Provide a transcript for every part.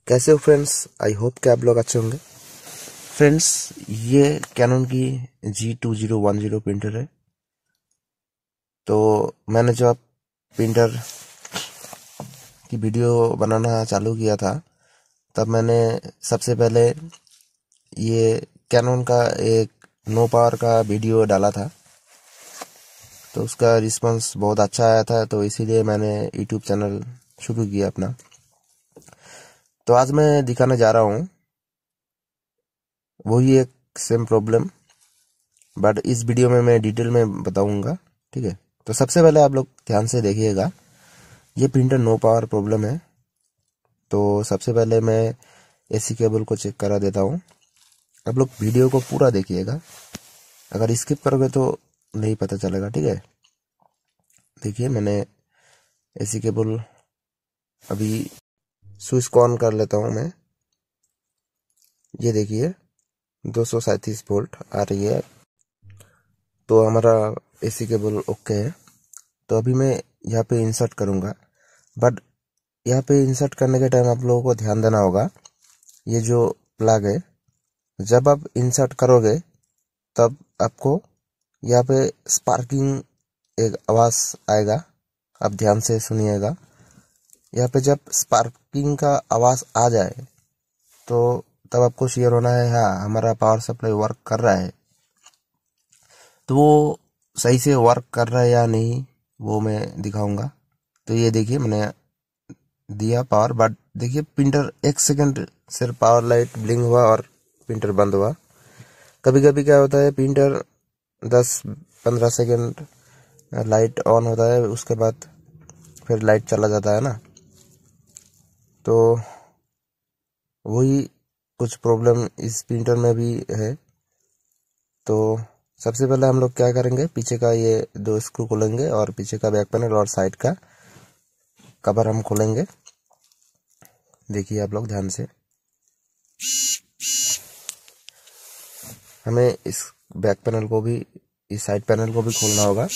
कैसे हो friends. I hope कि आप लोग अच्छे होंगे। फ्रेंड्स, ये कैनन की G2010 प्रिंटर है। तो मैंने जब प्रिंटर की वीडियो बनाना चालू किया था तब मैंने सबसे पहले ये कैनन का एक नो पावर का वीडियो डाला था। तो उसका रिस्पांस बहुत अच्छा आया था, तो इसीलिए मैंने यूट्यूब चैनल शुरू किया अपना। तो आज मैं दिखाने जा रहा हूँ वही एक सेम प्रॉब्लम, बट इस वीडियो में मैं डिटेल में बताऊंगा। ठीक है, तो सबसे पहले आप लोग ध्यान से देखिएगा, ये प्रिंटर नो पावर प्रॉब्लम है। तो सबसे पहले मैं एसी केबल को चेक करा देता हूँ। आप लोग वीडियो को पूरा देखिएगा, अगर स्किप करोगे तो नहीं पता चलेगा। ठीक है, देखिए मैंने एसी केबल अभी स्विच को ऑन कर लेता हूँ मैं। ये देखिए 237 वोल्ट आ रही है, तो हमारा एसी केबल ओके है। तो अभी मैं यहाँ पे इंसर्ट करूँगा, बट यहाँ पे इंसर्ट करने के टाइम आप लोगों को ध्यान देना होगा, ये जो प्लग है जब आप इंसर्ट करोगे तब आपको यहाँ पे स्पार्किंग एक आवाज आएगा। आप ध्यान से सुनिएगा, यहाँ पे जब स्पार्किंग का आवाज आ जाए तो तब आपको श्योर होना है हाँ हमारा पावर सप्लाई वर्क कर रहा है। तो वो सही से वर्क कर रहा है या नहीं वो मैं दिखाऊंगा। तो ये देखिए मैंने दिया पावर, बट देखिए प्रिंटर 1 सेकंड सिर्फ पावर लाइट ब्लिंक हुआ और प्रिंटर बंद हुआ। कभी कभी क्या होता है, प्रिंटर 10-15 सेकंड लाइट ऑन होता है, उसके बाद फिर लाइट चला जाता है ना। तो वही कुछ प्रॉब्लम इस प्रिंटर में भी है। तो सबसे पहले हम लोग क्या करेंगे, पीछे का ये 2 स्क्रू खोलेंगे और पीछे का बैक पैनल और साइड का कवर हम खोलेंगे। देखिए आप लोग ध्यान से, हमें इस बैक पैनल को भी इस साइड पैनल को भी खोलना होगा।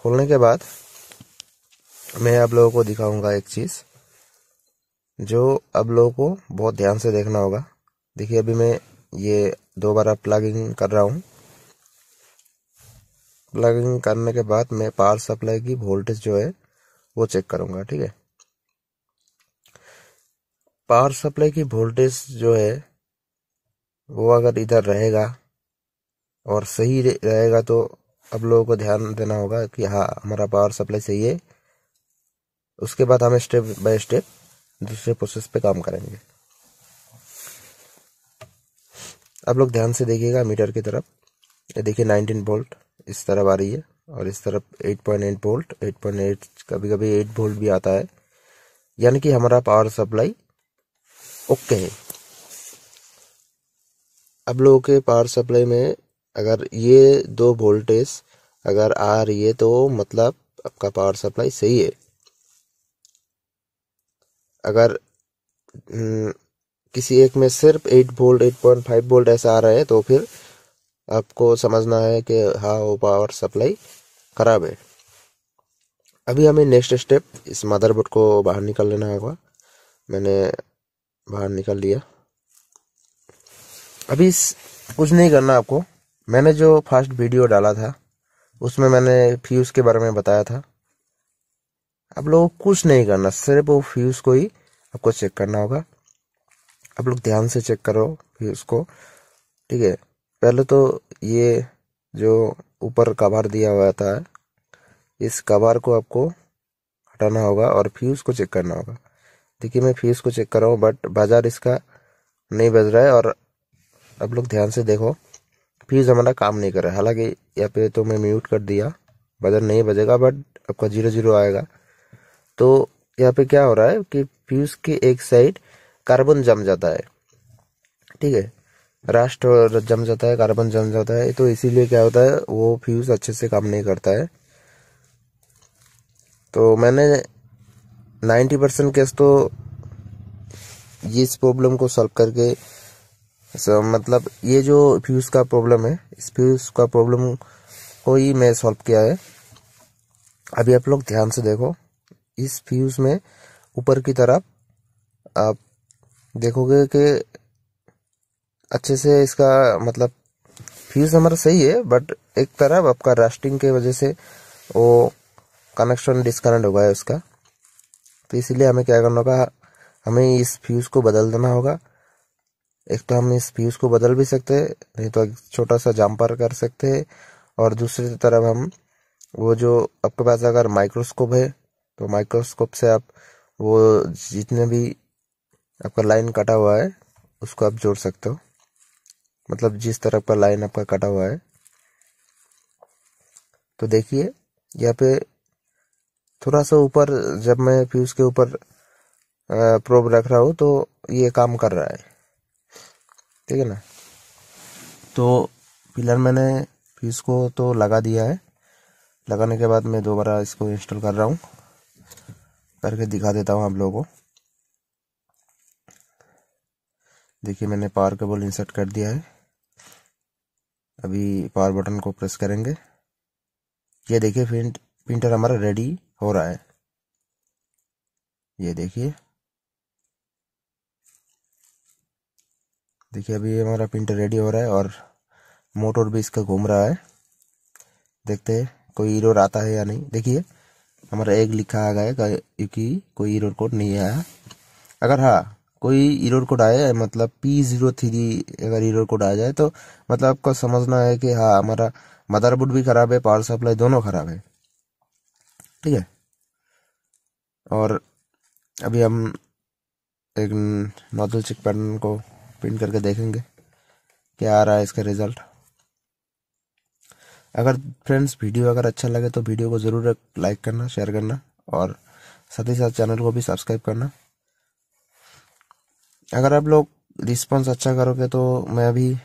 खोलने के बाद मैं आप लोगों को दिखाऊंगा एक चीज जो आप लोगों को बहुत ध्यान से देखना होगा। देखिए अभी मैं ये दोबारा प्लगिंग कर रहा हूँ। प्लगिंग करने के बाद मैं पावर सप्लाई की वोल्टेज जो है वो चेक करूंगा। ठीक है, पावर सप्लाई की वोल्टेज जो है वो अगर इधर रहेगा और सही रहेगा तो आप लोगों को ध्यान देना होगा कि हाँ हमारा पावर सप्लाई सही है। उसके बाद हम स्टेप बाय स्टेप दूसरे प्रोसेस पे काम करेंगे। आप लोग ध्यान से देखिएगा मीटर की तरफ। ये देखिए 19 वोल्ट इस तरफ आ रही है और इस तरफ 8.8 वोल्ट, 8.8 कभी कभी 8 वोल्ट भी आता है, यानी कि हमारा पावर सप्लाई ओके है। आप लोगों के पावर सप्लाई में अगर ये 2 वोल्टेज अगर आ रही है तो मतलब आपका पावर सप्लाई सही है। अगर किसी एक में सिर्फ 8 वोल्ट 8.5 वोल्ट ऐसा आ रहा है तो फिर आपको समझना है कि हाँ वो पावर सप्लाई खराब है। अभी हमें नेक्स्ट स्टेप इस मदरबोर्ड को बाहर निकाल लेना होगा। मैंने बाहर निकाल लिया। अभी कुछ नहीं करना आपको। मैंने जो फर्स्ट वीडियो डाला था उसमें मैंने फ्यूज के बारे में बताया था। आप लोगों को कुछ नहीं करना, सिर्फ वो फ्यूज को ही आपको चेक करना होगा। आप लोग ध्यान से चेक करो फ्यूज को। ठीक है, पहले तो ये जो ऊपर कवर दिया हुआ था इस कवर को आपको हटाना होगा और फ्यूज को चेक करना होगा। देखिए मैं फ्यूज को चेक कर रहा हूँ बट बाजार इसका नहीं बज रहा है। और आप लोग ध्यान से देखो, फ्यूज हमारा काम नहीं कर रहा है। हालांकि यहाँ पे तो मैं म्यूट कर दिया, बजर नहीं बजेगा बट आपका 0-0 आएगा। तो यहाँ पे क्या हो रहा है कि फ्यूज की एक साइड कार्बन जम जाता है। ठीक है, रस्ट जम जाता है, कार्बन जम जाता है, तो इसीलिए क्या होता है वो फ्यूज अच्छे से काम नहीं करता है। तो मैंने 90% केस तो इस प्रॉब्लम को सॉल्व करके मतलब ये जो फ्यूज का प्रॉब्लम है इस फ्यूज का प्रॉब्लम को ही मैं सॉल्व किया है। अभी आप लोग ध्यान से देखो, इस फ्यूज में ऊपर की तरफ आप देखोगे कि अच्छे से इसका मतलब फ्यूज हमारा सही है, बट एक तरफ आपका रस्टिंग के वजह से वो कनेक्शन डिस्कनेक्ट हो गया है उसका। तो इसीलिए हमें क्या करना होगा, हमें इस फ्यूज को बदल देना होगा। एक तो हम इस फ्यूज को बदल भी सकते हैं, नहीं तो एक छोटा सा जम्पर कर सकते हैं। और दूसरी तरफ हम वो जो आपके पास अगर माइक्रोस्कोप है तो माइक्रोस्कोप से आप वो जितने भी आपका लाइन कटा हुआ है उसको आप जोड़ सकते हो, मतलब जिस तरफ का लाइन आपका कटा हुआ है। तो देखिए यहाँ पे थोड़ा सा ऊपर, जब मैं फ्यूज के ऊपर प्रोब रख रहा हूँ तो ये काम कर रहा है, ठीक है ना। तो फिलहाल मैंने फ्यूज को तो लगा दिया है। लगाने के बाद मैं दोबारा इसको इंस्टॉल कर रहा हूँ, करके दिखा देता हूँ आप लोगों को। देखिए मैंने पावर केबल इंसर्ट कर दिया है। अभी पावर बटन को प्रेस करेंगे, ये देखिए प्रिंटर हमारा रेडी हो रहा है। ये देखिए अभी हमारा प्रिंटर रेडी हो रहा है और मोटर भी इसका घूम रहा है। देखते हैं कोई एरर आता है या नहीं। देखिए हमारा एक लिखा आ गया क्योंकि कोई एरर कोड नहीं आया। अगर हाँ कोई एरर कोड आया, मतलब P03 अगर एरर कोड आ जाए तो मतलब आपको समझना है कि हाँ हमारा मदरबोर्ड भी खराब है, पावर सप्लाई दोनों खराब है, ठीक है। और अभी हम एक नोजल चेक पैटर्न को प्रिंट करके देखेंगे क्या आ रहा है इसका रिजल्ट। अगर फ्रेंड्स वीडियो अगर अच्छा लगे तो वीडियो को ज़रूर लाइक करना, शेयर करना और साथ ही साथ चैनल को भी सब्सक्राइब करना। अगर आप लोग रिस्पांस अच्छा करोगे तो मैं भी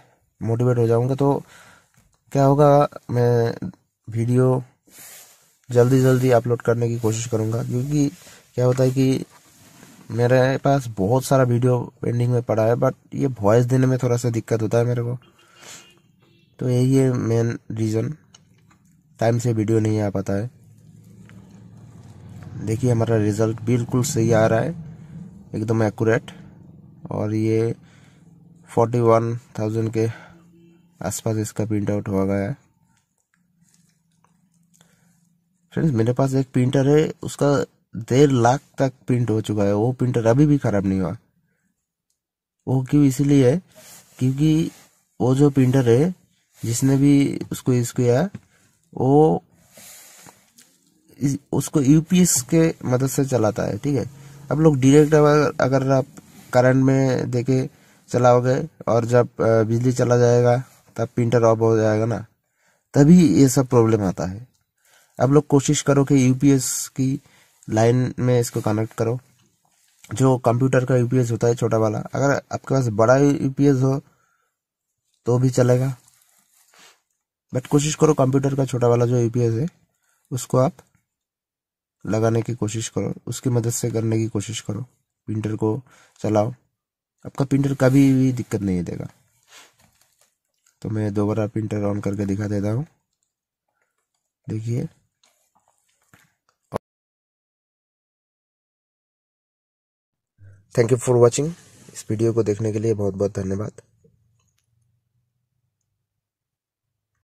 मोटिवेट हो जाऊंगा। तो क्या होगा, मैं वीडियो जल्दी जल्दी अपलोड करने की कोशिश करूंगा, क्योंकि क्या होता है कि मेरे पास बहुत सारा वीडियो पेंडिंग में पड़ा है, बट ये वॉइस देने में थोड़ा सा दिक्कत होता है मेरे को। तो यही है मेन रीज़न, टाइम से वीडियो नहीं आ पाता है। देखिए हमारा रिजल्ट बिल्कुल सही आ रहा है, एकदम एक्यूरेट। और ये 41,000 के आसपास इसका प्रिंट आउट हो गया है। फ्रेंड्स मेरे पास एक प्रिंटर है, उसका 1.5 लाख तक प्रिंट हो चुका है, वो प्रिंटर अभी भी खराब नहीं हुआ। वो क्यों, इसीलिए है क्योंकि वो जो प्रिंटर है जिसने भी उसको यूज किया वो उसको यूपीएस के मदद से चलाता है, ठीक है। अब लोग डायरेक्ट अगर आप करंट में देके चलाओगे और जब बिजली चला जाएगा तब प्रिंटर ऑफ हो जाएगा ना, तभी ये सब प्रॉब्लम आता है। अब लोग कोशिश करो कि यूपीएस की लाइन में इसको कनेक्ट करो। जो कंप्यूटर का यूपीएस होता है छोटा वाला, अगर आपके पास बड़ा यूपीएस हो तो भी चलेगा, बट कोशिश करो कंप्यूटर का छोटा वाला जो यूपीएस है उसको आप लगाने की कोशिश करो, उसकी मदद से करने की कोशिश करो, प्रिंटर को चलाओ, आपका प्रिंटर कभी भी दिक्कत नहीं देगा। तो मैं दोबारा प्रिंटर ऑन करके दिखा देता हूँ। देखिए थैंक यू फॉर वॉचिंग। इस वीडियो को देखने के लिए बहुत बहुत धन्यवाद।